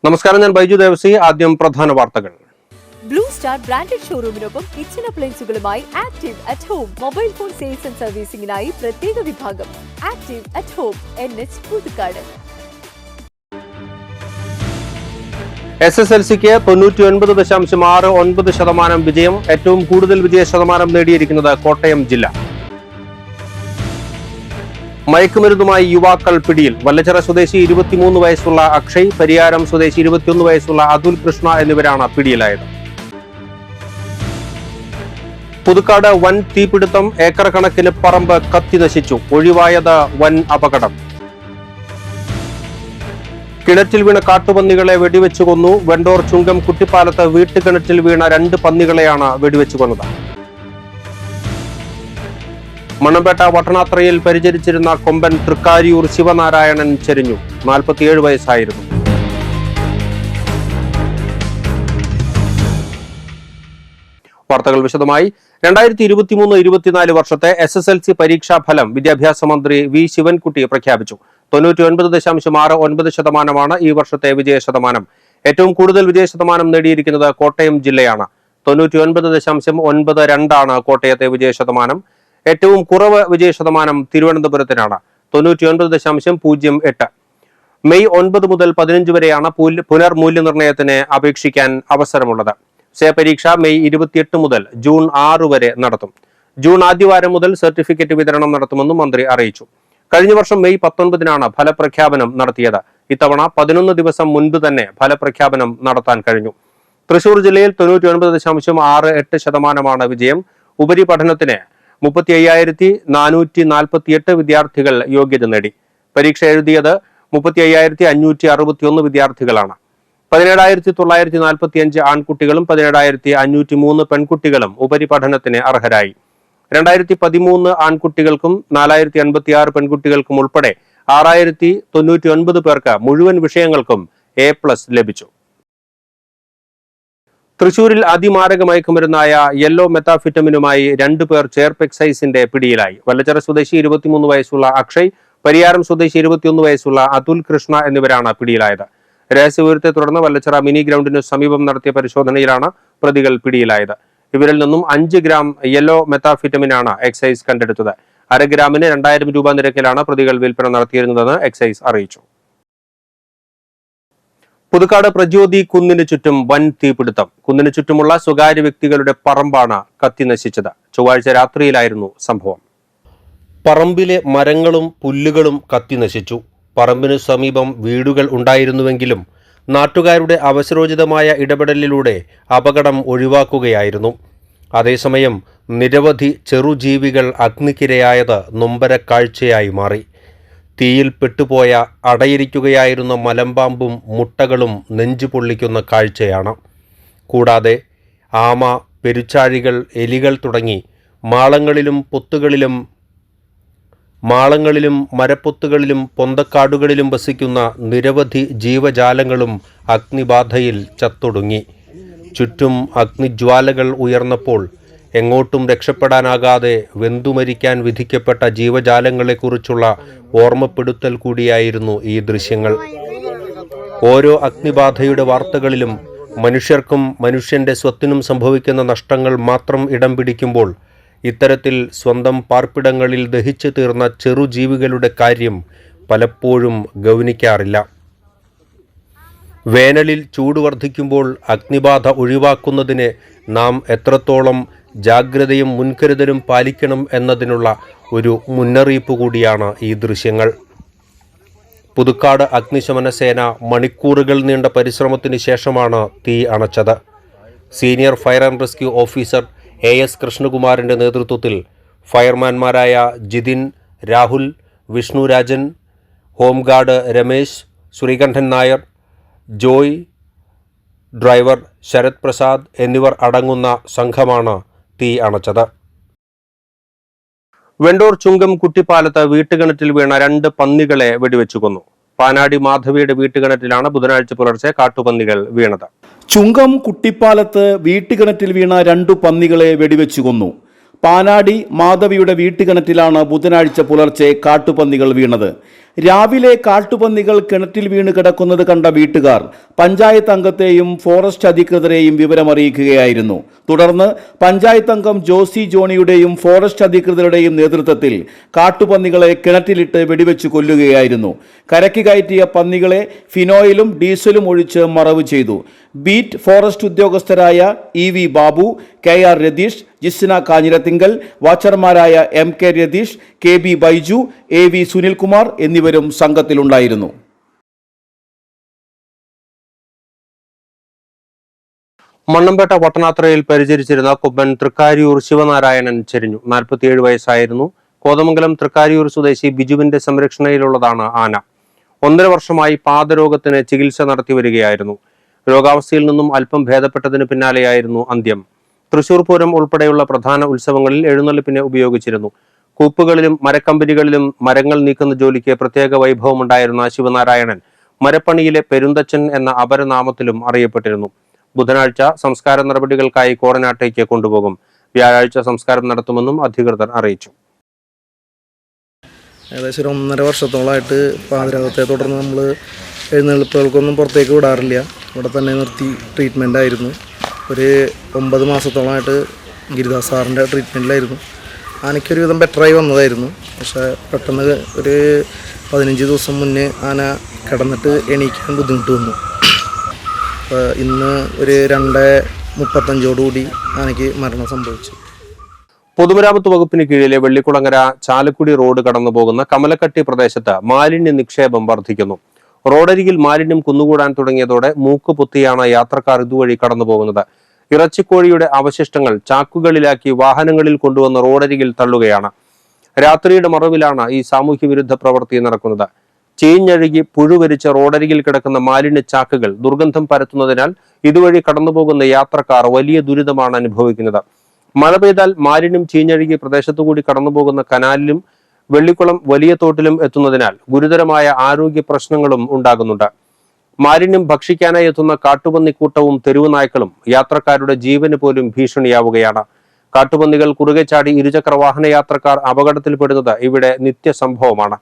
നമസ്കാരം, ഞാൻ ബൈജു ദേവസി. ആദ്യം പ്രധാന വാർത്തകൾ. ബ്ലൂ സ്റ്റാർ ബ്രാൻഡഡ് ഷോറൂമിനൊപ്പം കിച്ചൺ അപ്ലയൻസുകളുമായി active at home. Mobile phone sales and സർവീസിംഗിനായി പ്രത്യേക വിഭാഗം. Active at home, NH Puthukkad. SSLCക്ക് 99.69% വിജയം. ഏറ്റവും കൂടുതൽ വിജയ ശതമാനം നേടിയിരിക്കുന്നത് കോട്ടയം ജില്ല. മയക്കുമരുന്നുമായി യുവാക്കൾ പിടിയിൽ. വല്ലച്ചിറ സ്വദേശി 23 വയസ്സുള്ള അക്ഷയ്, പരിയാരം സ്വദേശി 21 വയസ്സുള്ള അതുൽ കൃഷ്ണ എന്നിവരാണ് പിടിയിലായത്. പുതുക്കാട് വൻ തീപിടുത്തം. ഏക്കർ കണക്കിന് പറമ്പ് കത്തി നശിച്ചു. ഒഴിവായത് വൻ അപകടം. കിണറ്റിൽ വീണ കാട്ടുപന്നികളെ വെടിവെച്ചു കൊന്നു. വെണ്ടോർ ചുങ്കം കുട്ടിപ്പാലത്ത് വീട്ടുകിണറ്റിൽ വീണ 2 പന്നികളെയാണ് വെടിവെച്ചു കൊന്നത്. മണ്ണമ്പേട്ട വട്ടണാത്രയിൽ പരിചരിച്ചിരുന്ന കൊമ്പൻ തൃക്കാരിയൂർ ശിവനാരായണൻ ചെരിഞ്ഞു. 47 വയസ്സായിരുന്നു. വാർത്തകൾ വിശദമായി. 2023-24 വർഷത്തെ SSLC പരീക്ഷാ ഫലം വിദ്യാഭ്യാസ മന്ത്രി വി ശിവൻകുട്ടി പ്രഖ്യാപിച്ചു. 99.69% ഈ വർഷത്തെ വിജയ ശതമാനം. ഏറ്റവും കൂടുതൽ വിജയ ശതമാനം നേടിയിരിക്കുന്നത് കോട്ടയം ജില്ലയാണ്. 99.92 കോട്ടയത്തെ വിജയ ശതമാനം. ഏറ്റവും കുറവ് വിജയ ശതമാനം തിരുവനന്തപുരത്തിനാണ്. 99.08. മെയ് 9 മുതൽ 15 വരെയാണ് പുനർമൂല്യനിർണ്ണയത്തിന് അപേക്ഷിക്കാൻ അവസരമുള്ളത്. പരീക്ഷ മെയ് 28 മുതൽ ജൂൺ 6 വരെ നടത്തും. ജൂൺ ആദ്യവാരം മുതൽ സർട്ടിഫിക്കറ്റ് വിതരണം നടത്തുമെന്നും മന്ത്രി അറിയിച്ചു. കഴിഞ്ഞ വർഷം മെയ് 19-നാണ് ഫലപ്രഖ്യാപനം നടത്തിയത്. ഇത്തവണ 11 ദിവസം മുൻപ് തന്നെ ഫലപ്രഖ്യാപനം നടത്താൻ കഴിഞ്ഞു. തൃശൂർ ജില്ലയിൽ 99.68% വിജയം. ഉപരിപഠനത്തിന് 35,448 വിദ്യാർത്ഥികൾ യോഗ്യത നേടി. പരീക്ഷ എഴുതിയത് 35,561 വിദ്യാർത്ഥികളാണ്. 17,945 ആൺകുട്ടികളും 17,503 പെൺകുട്ടികളും ഉപരിപഠനത്തിന് അർഹരായി. 2013 ആൺകുട്ടികൾക്കും 4,086 പെൺകുട്ടികൾക്കും ഉൾപ്പെടെ 6,099 പേർക്ക് മുഴുവൻ വിഷയങ്ങൾക്കും A+ ലഭിച്ചു. തൃശൂരിൽ അതിമാരക മയക്കുമരുന്നായ യെല്ലോ മെത്താഫിറ്റമിനുമായി 2 പേർ ചേർപ്പ് എക്സൈസിന്റെ പിടിയിലായി. വല്ലച്ചിറ സ്വദേശി 23 വയസ്സുള്ള അക്ഷയ്, പരിയാരം സ്വദേശി 21 വയസ്സുള്ള അതുൽ കൃഷ്ണ എന്നിവരാണ് പിടിയിലായത്. രഹസ്യവിവരത്തെ തുടർന്ന് വല്ലച്ചിറ മിനി ഗ്രൗണ്ടിന് സമീപം നടത്തിയ പരിശോധനയിലാണ് പ്രതികൾ പിടിയിലായത്. ഇവരിൽ നിന്നും 5 ഗ്രാം യെല്ലോ മെത്താഫിറ്റമിനാണ് എക്സൈസ് കണ്ടെടുത്തത്. 1/2 ഗ്രാമിന് 2000 രൂപ നിരക്കിലാണ് പ്രതികൾ വിൽപ്പന നടത്തിയിരുന്നതെന്ന് എക്സൈസ് അറിയിച്ചു. പുതുക്കാട് പ്രജ്യോതി കുന്നിന് ചുറ്റും വൻ തീപിടുത്തം. കുന്നിന് ചുറ്റുമുള്ള സ്വകാര്യ വ്യക്തികളുടെ പറമ്പാണ് കത്തി നശിച്ചത്. ചൊവ്വാഴ്ച രാത്രിയിലായിരുന്നു സംഭവം. പറമ്പിലെ മരങ്ങളും പുല്ലുകളും കത്തി നശിച്ചു. പറമ്പിന് സമീപം വീടുകൾ ഉണ്ടായിരുന്നുവെങ്കിലും നാട്ടുകാരുടെ അവസരോചിതമായ ഇടപെടലിലൂടെ അപകടം ഒഴിവാക്കുകയായിരുന്നു. അതേസമയം നിരവധി ചെറുജീവികൾ അഗ്നിക്കിരയായത് നൊമ്പര കാഴ്ചയായി മാറി. തീയിൽ പെട്ടുപോയ അടയിരിക്കുകയായിരുന്ന മലമ്പാമ്പും മുട്ടകളും നെഞ്ചു പൊള്ളിക്കുന്ന കാഴ്ചയാണ്. കൂടാതെ ആമ, പെരുച്ചാഴികൾ, എലികൾ തുടങ്ങി മാളങ്ങളിലും മരപ്പൊത്തുകളിലും പൊന്തക്കാടുകളിലും വസിക്കുന്ന നിരവധി ജീവജാലങ്ങളും അഗ്നിബാധയിൽ ചത്തൊടുങ്ങി. ചുറ്റും അഗ്നിജ്വാലകൾ ഉയർന്നപ്പോൾ എങ്ങോട്ടും രക്ഷപ്പെടാനാകാതെ വെന്തുമരിക്കാൻ വിധിക്കപ്പെട്ട ജീവജാലങ്ങളെക്കുറിച്ചുള്ള ഓർമ്മപ്പെടുത്തൽ കൂടിയായിരുന്നു ഈ ദൃശ്യങ്ങൾ. ഓരോ അഗ്നിബാധയുടെ വാർത്തകളിലും മനുഷ്യർക്കും മനുഷ്യന്റെ സ്വത്തിനും സംഭവിക്കുന്ന നഷ്ടങ്ങൾ മാത്രം ഇടം പിടിക്കുമ്പോൾ ഇത്തരത്തിൽ സ്വന്തം പാർപ്പിടങ്ങളിൽ ദഹിച്ചു തീർന്ന ചെറുജീവികളുടെ കാര്യം പലപ്പോഴും ഗൗനിക്കാറില്ല. വേനലിൽ ചൂട് വർദ്ധിക്കുമ്പോൾ അഗ്നിബാധ ഒഴിവാക്കുന്നതിന് നാം എത്രത്തോളം ജാഗ്രതയും മുൻകരുതലും പാലിക്കണം എന്നതിനുള്ള ഒരു മുന്നറിയിപ്പ് കൂടിയാണ് ഈ ദൃശ്യങ്ങൾ. പുതുക്കാട് അഗ്നിശമന സേന മണിക്കൂറുകൾ നീണ്ട പരിശ്രമത്തിന് ശേഷമാണ് തീ അണച്ചത്. Senior fire and rescue officer AS കൃഷ്ണകുമാറിൻ്റെ നേതൃത്വത്തിൽ ഫയർമാൻമാരായ ജിതിൻ, രാഹുൽ, വിഷ്ണുരാജൻ, ഹോംഗാർഡ് രമേശ്, ശ്രീകണ്ഠൻ നായർ, ജോയ്, ഡ്രൈവർ ശരത് പ്രസാദ് എന്നിവർ അടങ്ങുന്ന സംഘമാണ് തീ അണച്ചത്. വെണ്ടോർ ചുങ്കം കുട്ടിപ്പാലത്ത് വീട്ടുകിണറ്റിൽ വീണ 2 പന്നികളെ വെടിവെച്ചു കൊന്നു. പാനാടി മാധവിയുടെ വീട്ടുകിണറ്റിലാണ് ബുധനാഴ്ച പുലർച്ചെ കാട്ടുപന്നികൾ വീണത്. ചുങ്കം കുട്ടിപ്പാലത്ത് വീട്ടുകിണറ്റിൽ വീണ 2 പന്നികളെ വെടിവെച്ചു കൊന്നു. പാനാടി മാധവിയുടെ വീട്ടുകിണറ്റിലാണ് ബുധനാഴ്ച പുലർച്ചെ കാട്ടുപന്നികൾ വീണത്. രാവിലെ കാട്ടുപന്നികൾ കിണറ്റിൽ വീണ് കിടക്കുന്നത് കണ്ട വീട്ടുകാർ പഞ്ചായത്ത് അംഗത്തെയും ഫോറസ്റ്റ് അധികൃതരെയും വിവരമറിയിക്കുകയായിരുന്നു. തുടർന്ന് പഞ്ചായത്ത് അംഗം ജോസി ജോണിയുടെയും ഫോറസ്റ്റ് അധികൃതരുടെയും നേതൃത്വത്തിൽ കാട്ടുപന്നികളെ കിണറ്റിലിട്ട് വെടിവെച്ച് കൊല്ലുകയായിരുന്നു. കരയ്ക്ക് കയറ്റിയ പന്നികളെ ഫിനോയിലും ഡീസലും ഒഴിച്ച് മറവ് ചെയ്തു. ബീറ്റ് ഫോറസ്റ്റ് ഉദ്യോഗസ്ഥരായ EV ബാബു, KR രതീഷ്, ജിസ്ന കാഞ്ഞിരത്തിങ്കൽ, വാച്ചർമാരായ MK Ratheesh, KB Baiju, AV Sunilkumar എന്നിവരും സംഘത്തിലുണ്ടായിരുന്നു. മണ്ണമ്പേട്ട വട്ടനാത്രയിൽ പരിചരിച്ചിരുന്ന കുമ്പൻ തൃക്കാരിയൂർ ശിവനാരായണൻ ചെരിഞ്ഞു. 47 വയസ്സായിരുന്നു. കോതമംഗലം തൃക്കാരിയൂർ സ്വദേശി ബിജുവിന്റെ സംരക്ഷണയിലുള്ളതാണ് ആന. 1.5 വർഷമായി പാദരോഗത്തിന് ചികിത്സ നടത്തി വരികയായിരുന്നു. രോഗാവസ്ഥയിൽ നിന്നും അല്പം ഭേദപ്പെട്ടതിന് പിന്നാലെയായിരുന്നു അന്ത്യം. തൃശൂർ പൂരം ഉൾപ്പെടെയുള്ള പ്രധാന ഉത്സവങ്ങളിൽ എഴുന്നള്ളിപ്പിനെ ഉപയോഗിച്ചിരുന്നു. കൂപ്പുകളിലും മരക്കമ്പനികളിലും മരങ്ങൾ നീക്കുന്ന ജോലിക്ക് പ്രത്യേക വൈഭവമുണ്ടായിരുന്ന ശിവനാരായണൻ മരപ്പണിയിലെ പെരുന്തച്ചൻ എന്ന അപരനാമത്തിലും അറിയപ്പെട്ടിരുന്നു. ബുധനാഴ്ച സംസ്കാര നടപടികൾക്കായി കോടനാട്ടേക്ക് കൊണ്ടുപോകും. വ്യാഴാഴ്ച സംസ്കാരം നടത്തുമെന്നും അധികൃതർ അറിയിച്ചു. ഏകദേശം 1.5 വർഷത്തോളമായിട്ട് പാതിരാഗത്തെ തുടർന്ന് നമ്മൾ എഴുന്നള്ളിപ്പുകൾക്കൊന്നും പുറത്തേക്ക് വിടാറില്ല. ഇവിടെ തന്നെ നിർത്തി ട്രീറ്റ്മെൻ്റ് ആയിരുന്നു. ഒരു 9 മാസത്തോളമായിട്ട് ഗിരിദാസ് സാറിൻ്റെ ട്രീറ്റ്മെൻറ്റിലായിരുന്നു. ആനയ്ക്കൊരു വിധം ബെറ്ററായി വന്നതായിരുന്നു. പക്ഷേ പെട്ടെന്ന് ഒരു 15 ദിവസം മുന്നേ ആന കിടന്നിട്ട് എണീക്കാൻ ബുദ്ധിമുട്ട് വന്നു. അപ്പോൾ ഇന്ന് ഒരു 2:35 ആനയ്ക്ക് മരണം സംഭവിച്ചു. പൊതുമരാമത്ത് വകുപ്പിന് കീഴിലെ വെള്ളിക്കുളങ്ങര ചാലക്കുടി റോഡ് കടന്നു പോകുന്ന കമലക്കട്ടി പ്രദേശത്ത് മാലിന്യ നിക്ഷേപം വർദ്ധിക്കുന്നു. റോഡരികിൽ മാലിന്യം കുന്നുകൂടാൻ തുടങ്ങിയതോടെ മൂക്ക് പൊത്തിയാണ് യാത്രക്കാർ ഇതുവഴി കടന്നു പോകുന്നത്. ഇറച്ചിക്കോഴിയുടെ അവശിഷ്ടങ്ങൾ ചാക്കുകളിലാക്കി വാഹനങ്ങളിൽ കൊണ്ടുവന്ന് റോഡരികിൽ തള്ളുകയാണ്. രാത്രിയുടെ മറവിലാണ് ഈ സാമൂഹ്യ വിരുദ്ധ പ്രവൃത്തി നടക്കുന്നത്. ചീഞ്ഞഴുകി പുഴുവരിച്ച റോഡരികിൽ കിടക്കുന്ന മാലിന്യ ചാക്കുകൾ ദുർഗന്ധം പരത്തുന്നതിനാൽ ഇതുവഴി കടന്നുപോകുന്ന യാത്രക്കാർ വലിയ ദുരിതമാണ് അനുഭവിക്കുന്നത്. മഴ പെയ്താൽ മാലിന്യം ചീഞ്ഞഴുകി പ്രദേശത്തുകൂടി കടന്നുപോകുന്ന കനാലിലും വെള്ളിക്കുളം വലിയ തോട്ടിലും എത്തുന്നതിനാൽ ഗുരുതരമായ ആരോഗ്യ പ്രശ്നങ്ങളും ഉണ്ടാകുന്നുണ്ട്. മാലിന്യം ഭക്ഷിക്കാനായി എത്തുന്ന കാട്ടുപന്നിക്കൂട്ടവും തെരുവു നായ്ക്കളും യാത്രക്കാരുടെ ജീവന് പോലും ഭീഷണിയാവുകയാണ്. കാട്ടുപന്നികൾ കുറുകെ ചാടി ഇരുചക്ര വാഹന യാത്രക്കാർ അപകടത്തിൽപ്പെടുന്നത് ഇവിടെ നിത്യസംഭവമാണ്.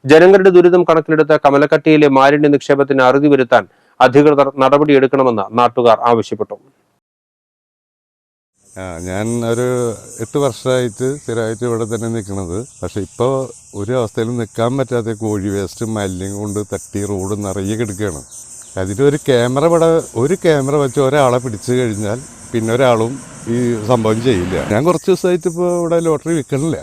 ജനങ്ങളുടെ ദുരിതം കണക്കിലെടുത്ത് കമലക്കട്ടിയിലെ മാലിന്യ നിക്ഷേപത്തിന് അറുതി വരുത്താൻ അധികൃതർ നടപടിയെടുക്കണമെന്ന് നാട്ടുകാർ ആവശ്യപ്പെട്ടു. ഞാൻ ഒരു 8 വർഷമായിട്ട് സ്ഥിരമായിട്ട് ഇവിടെ തന്നെ നിൽക്കുന്നത്. പക്ഷെ ഇപ്പോൾ ഒരു അവസ്ഥയിലും നിൽക്കാൻ പറ്റാത്ത കോഴി വേസ്റ്റ് മാലിന്യം കൊണ്ട് തട്ടി റോഡ് നിറയെ കിടക്കുകയാണ്. അതിലൊരു ക്യാമറ വെച്ച് ഒരാളെ പിടിച്ചു കഴിഞ്ഞാൽ പിന്നെ ഒരാളും ഈ സംഭവം ചെയ്യില്ല. ഞാൻ കുറച്ച് ദിവസമായിട്ട് ഇപ്പോൾ ഇവിടെ ലോട്ടറി വിൽക്കണില്ല.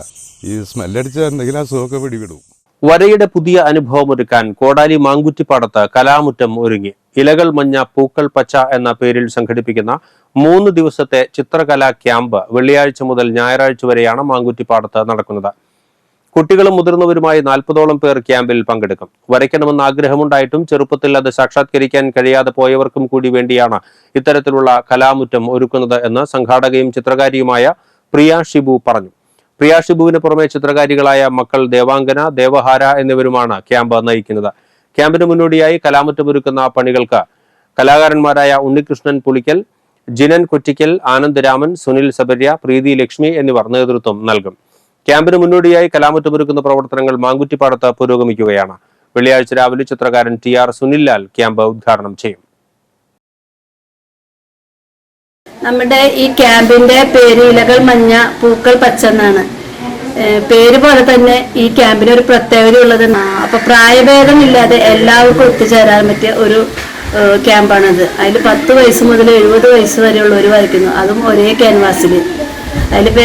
ഈ സ്മെല്ലടിച്ചാൽ എന്തെങ്കിലും അസുഖമൊക്കെ പിടിവിടും. വരയുടെ പുതിയ അനുഭവമൊരുക്കാൻ കോടാലി മാങ്കുറ്റിപ്പാടത്ത് കലാമുറ്റം ഒരുങ്ങി. ഇലകൾ മഞ്ഞ പൂക്കൾ പച്ച എന്ന പേരിൽ സംഘടിപ്പിക്കുന്ന 3 ദിവസത്തെ ചിത്രകലാ ക്യാമ്പ് വെള്ളിയാഴ്ച മുതൽ ഞായറാഴ്ച വരെയാണ് മാങ്കുറ്റിപ്പാടത്ത് നടക്കുന്നത്. കുട്ടികളും മുതിർന്നവരുമായി 40ഓളം പേർ ക്യാമ്പിൽ പങ്കെടുക്കും. വരയ്ക്കണമെന്ന് ആഗ്രഹമുണ്ടായിട്ടും ചെറുപ്പത്തിൽ അത് സാക്ഷാത്കരിക്കാൻ കഴിയാതെ പോയവർക്കും കൂടി വേണ്ടിയാണ് ഇത്തരത്തിലുള്ള കലാമുറ്റം ഒരുക്കുന്നത് എന്ന് സംഘാടകയും ചിത്രകാരിയുമായ പ്രിയ ഷിബു പറഞ്ഞു. പ്രിയ ഷിബുവിന് പുറമെ ചിത്രകാരികളായ മക്കൾ ദേവാംഗന, ദേവഹാര എന്നിവരുമാണ് ക്യാമ്പ് നയിക്കുന്നത്. ക്യാമ്പിന് മുന്നോടിയായി കലാമുറ്റമൊരുക്കുന്ന പണികൾക്ക് കലാകാരന്മാരായ ഉണ്ണികൃഷ്ണൻ പുളിക്കൽ, ജിനൻ കൊറ്റിക്കൽ, ആനന്ദ് രാമൻ, സുനിൽ സബര്യ, പ്രീതി ലക്ഷ്മി എന്നിവർ നേതൃത്വം നൽകും. ക്യാമ്പിന് മുന്നോടിയായി കലാമുറ്റമൊരുക്കുന്ന പ്രവർത്തനങ്ങൾ മാങ്കുറ്റിപ്പാടത്ത് പുരോഗമിക്കുകയാണ്. വെള്ളിയാഴ്ച രാവിലെ ചിത്രകാരൻ TR സുനിൽലാൽ ക്യാമ്പ് ഉദ്ഘാടനം ചെയ്യും. നമ്മുടെ ഈ ക്യാമ്പിന്റെ പേര് ഇലകൾ മഞ്ഞ പൂക്കൾ പച്ച എന്നാണ്. പേര് പോലെ തന്നെ ഈ ക്യാമ്പിന് ഒരു പ്രത്യേകത ഉള്ളത്. അപ്പൊ പ്രായഭേദമില്ലാതെ എല്ലാവർക്കും ഒത്തുചേരാൻ പറ്റിയ ഒരു ക്യാമ്പാണത്. അതിൽ 10 വയസ്സ് മുതൽ 70 വയസ്സ് വരെയുള്ളവർ വരയ്ക്കുന്നു, അതും ഒരേ ക്യാൻവാസിൽ. അതിൽ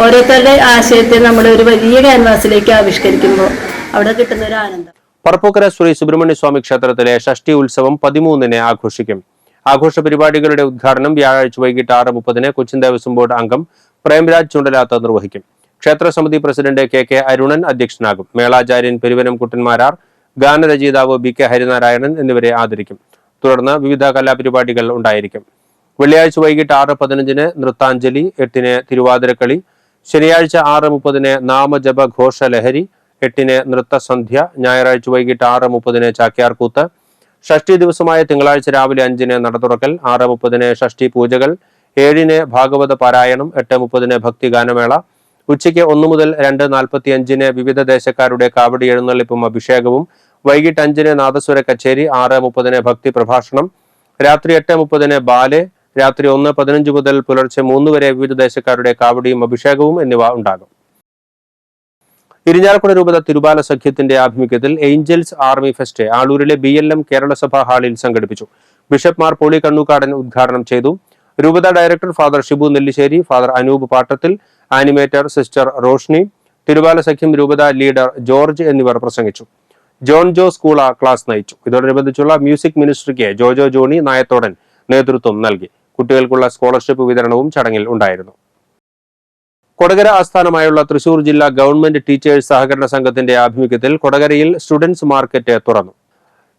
ഓരോരുത്തരുടെ ആശയത്തെ നമ്മൾ ഒരു വലിയ ക്യാൻവാസിലേക്ക് ആവിഷ്കരിക്കുമ്പോൾ അവിടെ കിട്ടുന്ന ഒരു ആനന്ദം. പറപ്പൂക്കര ശ്രീ സുബ്രഹ്മണ്യ സ്വാമി ക്ഷേത്രത്തിലെ ഷഷ്ടി ഉത്സവം 13-ന് ആഘോഷിക്കും. ആഘോഷ പരിപാടികളുടെ ഉദ്ഘാടനം വ്യാഴാഴ്ച വൈകിട്ട് 6:30 കൊച്ചിൻ ദേവസ്വം ബോർഡ് അംഗം പ്രേംരാജ് ചുണ്ടലാത്ത് നിർവഹിക്കും. ക്ഷേത്രസമിതി പ്രസിഡന്റ് KK അരുണൻ അധ്യക്ഷനാകും. മേളാചാര്യൻ പെരുവനം കുട്ടന്മാരാർ, ഗാനരചയിതാവ് BK ഹരിനാരായണൻ എന്നിവരെ ആദരിക്കും. തുടർന്ന് വിവിധ കലാപരിപാടികൾ ഉണ്ടായിരിക്കും. വെള്ളിയാഴ്ച വൈകിട്ട് 6:15 നൃത്താഞ്ജലി, 8-ന് തിരുവാതിരക്കളി, ശനിയാഴ്ച 6:30 നാമജപ ഘോഷ ലഹരി, 8-ന് നൃത്തസന്ധ്യ, ഞായറാഴ്ച വൈകിട്ട് 6:30 ചാക്യാർകൂത്ത്, ഷഷ്ടി ദിവസമായ തിങ്കളാഴ്ച രാവിലെ 5-ന് നടതുറക്കൽ, 6:30 ഷഷ്ടി പൂജകൾ, 7-ന് ഭാഗവത പാരായണം, 8:30 ഭക്തി ഗാനമേള, ഉച്ചയ്ക്ക് 1 മുതൽ 2:45 വിവിധ ദേശക്കാരുടെ കാവടി എഴുന്നള്ളിപ്പും അഭിഷേകവും, വൈകിട്ട് 5 നാദസ്വര കച്ചേരി, 6:30 ഭക്തി പ്രഭാഷണം, രാത്രി 8:30 ബാലെ, രാത്രി 1:15 മുതൽ പുലർച്ചെ 3 വരെ വിവിധ ദേശക്കാരുടെ കാവടിയും അഭിഷേകവും എന്നിവ ഉണ്ടാകും. ഇരിഞ്ഞാലക്കുട രൂപത തിരുബാല സഖ്യത്തിന്റെ ആഭിമുഖ്യത്തിൽ ഏഞ്ചൽസ് ആർമി ഫെസ്റ്റ് ആളൂരിലെ BLM കേരളസഭ ഹാളിൽ സംഘടിപ്പിച്ചു. ബിഷപ്പ് മാർ പോളി കണ്ണൂക്കാടൻ ഉദ്ഘാടനം ചെയ്തു. രൂപത director father Shibu Nellissery, father Anoop Pattathil, animator sister Roshni, Thirubala Sakhyam രൂപത ലീഡർ ജോർജ് എന്നിവർ പ്രസംഗിച്ചു. ജോൺ ജോ സ്കൂള ക്ലാസ് നയിച്ചു. ഇതോടനുബന്ധിച്ചുള്ള മ്യൂസിക് മിനിസ്ട്രിക്ക് ജോജോ ജോണി നായത്തോടൻ നേതൃത്വം നൽകി. കുട്ടികൾക്കുള്ള സ്കോളർഷിപ്പ് വിതരണവും ചടങ്ങിൽ ഉണ്ടായിരുന്നു. കൊടകര ആസ്ഥാനമായുള്ള തൃശൂർ ജില്ലാ ഗവൺമെന്റ് ടീച്ചേഴ്സ് സഹകരണ സംഘത്തിന്റെ ആഭിമുഖ്യത്തിൽ കൊടകരയിൽ സ്റ്റുഡൻസ് മാർക്കറ്റ് തുറന്നു.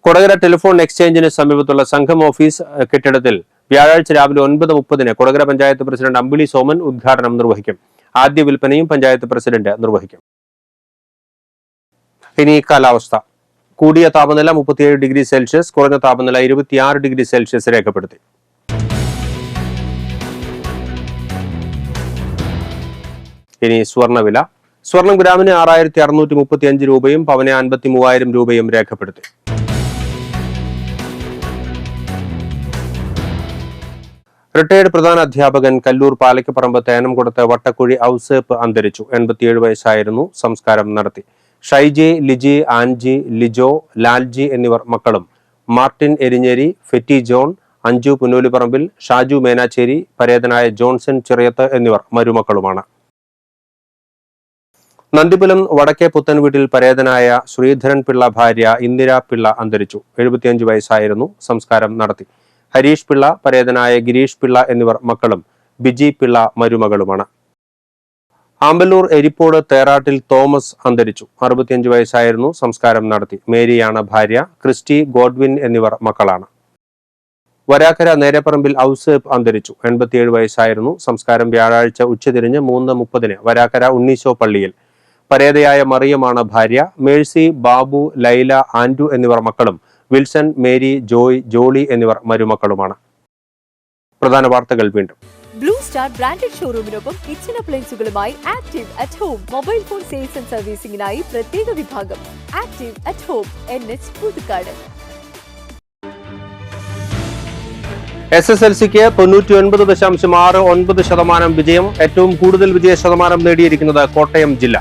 കൊടകര ടെലിഫോൺ എക്സ്ചേഞ്ചിന് സമീപത്തുള്ള സംഘം ഓഫീസ് കെട്ടിടത്തിൽ വ്യാഴാഴ്ച രാവിലെ 9:30 കൊടകര പഞ്ചായത്ത് പ്രസിഡന്റ് അമ്പിളി സോമൻ ഉദ്ഘാടനം നിർവഹിക്കും. ആദ്യ വിൽപ്പനയും പഞ്ചായത്ത് പ്രസിഡന്റ് നിർവഹിക്കും. ഇനി കാലാവസ്ഥ. കൂടിയ താപനില 37 ഡിഗ്രി സെൽഷ്യസ്, കുറഞ്ഞ താപനില 26 ഡിഗ്രി സെൽഷ്യസ് രേഖപ്പെടുത്തി. ഇനി സ്വർണ്ണവില. സ്വർണം ഗ്രാമിന് 6635 രൂപയും പവന് 53,000 രൂപയും രേഖപ്പെടുത്തി. റിട്ടയർഡ് പ്രധാന അധ്യാപകൻ കല്ലൂർ പാലക്കപ്പറമ്പ് തേനംകുടത്ത് വട്ടക്കുഴി ഔസേപ്പ് അന്തരിച്ചു. 87 വയസ്സായിരുന്നു. സംസ്കാരം നടത്തി. ഷൈജി, ലിജി, ആൻജി, ലിജോ, ലാൽജി എന്നിവർ മക്കളും. മാർട്ടിൻ എരിഞ്ഞേരി, ഫെറ്റി ജോൺ, അഞ്ജു പുന്നൂലിപ്പറമ്പിൽ, ഷാജു മേനാച്ചേരി, പരേതനായ ജോൺസൺ ചിറയത്ത് എന്നിവർ മരുമക്കളുമാണ്. നന്ദിപുലം വടക്കേ പുത്തൻ വീട്ടിൽ പരേതനായ ശ്രീധരൻ പിള്ള ഭാര്യ ഇന്ദിര പിള്ള അന്തരിച്ചു. 75 വയസ്സായിരുന്നു. സംസ്കാരം നടത്തി. ഹരീഷ് പിള്ള, പരേതനായ ഗിരീഷ് പിള്ള എന്നിവർ മക്കളും. ബിജി പിള്ള മരുമകളുമാണ്. ആമ്പല്ലൂർ എരിപ്പോട് തേറാട്ടിൽ തോമസ് അന്തരിച്ചു. 65 വയസ്സായിരുന്നു. സംസ്കാരം നടത്തി. മേരിയാണ് ഭാര്യ. ക്രിസ്റ്റി, ഗോഡ്വിൻ എന്നിവർ മക്കളാണ്. വരാക്കര നേരപ്പറമ്പിൽ ഔസേപ്പ് അന്തരിച്ചു. 87 വയസ്സായിരുന്നു. സംസ്കാരം വ്യാഴാഴ്ച ഉച്ചതിരിഞ്ഞ് 3:30 വരാക്കര ഉണ്ണീശോ പള്ളിയിൽ. പരേതയായ മറിയമാണ് ഭാര്യ. മേഴ്സി, ബാബു, ലൈല, ആൻഡു എന്നിവർ മക്കളും. വിൽസൺ, മേരി, ജോയ്, ജോളി എന്നിവർ മരുമക്കളുമാണ്. പ്രധാന വാർത്തകൾ വീണ്ടും. ബ്ലൂ സ്റ്റാർ ബ്രാൻഡഡ് ഷോറൂമിനൊപ്പം കിച്ചൺ അപ്ലയൻസുകളുമായി active at home. Mobile phone sales and സർവീസിംഗിനായി പ്രത്യേക വിഭാഗം. Active at home, NH Puthukkad. SSLCക്ക് 99.69% വിജയം. ഏറ്റവും കൂടുതൽ വിജയ ശതമാനം നേടിയിരിക്കുന്നത് കോട്ടയം ജില്ല.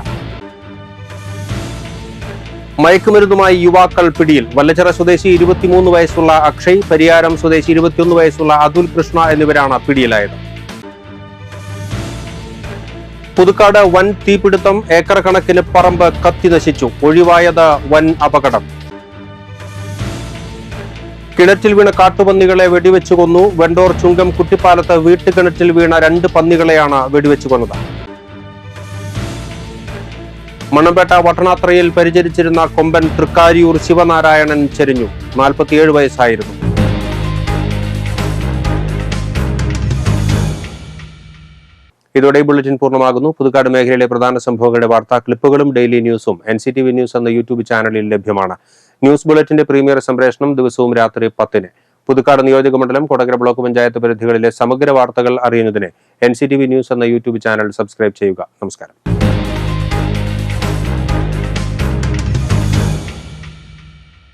മയക്കുമരുന്നുമായി യുവാക്കൾ പിടിയിൽ. വല്ലച്ചിറ സ്വദേശി 23 വയസ്സുള്ള അക്ഷയ്, പരിയാരം സ്വദേശി 21 വയസ്സുള്ള അതുൽ കൃഷ്ണ എന്നിവരാണ് പിടിയിലായത്. പുതുക്കാട് വൻ തീപിടുത്തം. ഏക്കർ കണക്കിന് പറമ്പ് കത്തി നശിച്ചു. ഒഴിവായത് വൻ അപകടം. കിണറ്റിൽ വീണ കാട്ടുപന്നികളെ വെടിവെച്ചു കൊന്നു. വെണ്ടോർ ചുങ്കം കുട്ടിപ്പാലത്ത് വീട്ടുകിണറ്റിൽ വീണ 2 പന്നികളെയാണ് വെടിവെച്ചു കൊന്നത്. മണ്ണമ്പേട്ട വട്ടണാത്രയിൽ പരിചരിച്ചിരുന്ന കൊമ്പൻ തൃക്കാരിയൂർ ശിവനാരായണൻ ചെരിഞ്ഞു. 47 വയസ്സായിരുന്നു. ഇതോടെ ബുള്ളറ്റിൻ പൂർണ്ണമാകുന്നു. പുതുക്കാട് മേഖലയിലെ പ്രധാന സംഭവങ്ങളുടെ വാർത്താ ക്ലിപ്പുകളും ഡെയിലി ന്യൂസും NCTV ന്യൂസ് എന്ന യൂട്യൂബ് ചാനലിൽ ലഭ്യമാണ്. ന്യൂസ് ബുള്ളറ്റിന്റെ പ്രീമിയർ സംപ്രേഷണം ദിവസവും രാത്രി 10-ന്. പുതുക്കാട് നിയോജക മണ്ഡലം, കൊടകര ബ്ലോക്ക് പഞ്ചായത്ത് പരിധികളിലെ സമഗ്ര വാർത്തകൾ അറിയുന്നതിന് NCTV ന്യൂസ് എന്ന യൂട്യൂബ് ചാനൽ സബ്സ്ക്രൈബ് ചെയ്യുക. നമസ്കാരം.